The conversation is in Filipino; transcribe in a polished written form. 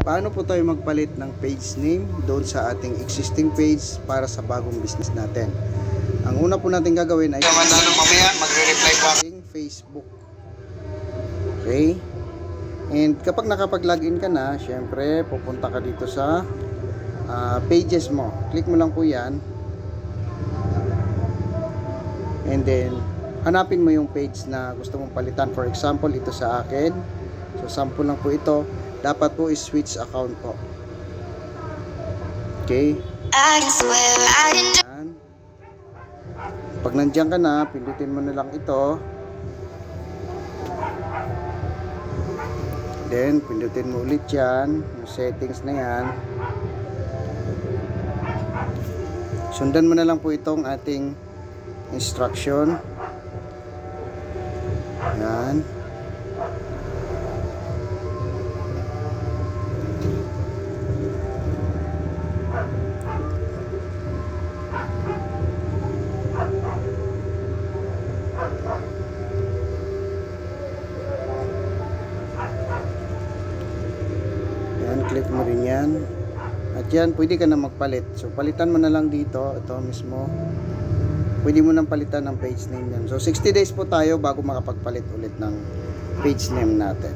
Paano po tayo magpalit ng page name doon sa ating existing page para sa bagong business natin? Ang una po natin gagawin ay mamaya magre-reply po ako. Facebook. Okay? And kapag nakapag-login ka na, syempre pupunta ka dito sa pages mo. Click mo lang po yan. And then hanapin mo yung page na gusto mong palitan. For example, ito sa akin. So sample lang po ito. Dapat po is-switch account po. Okay? Yan. Pag nandiyan ka na, pindutin mo na lang ito. Then, pindutin mo ulit yan. Yung settings na yan. Sundan mo na lang po itong ating instruction. Yan. Click mo rin yan. At yan, pwede ka na magpalit. So, palitan mo na lang dito. Ito mismo. Pwede mo nang palitan ng page name yan. So, 60 days po tayo bago makapagpalit ulit ng page name natin.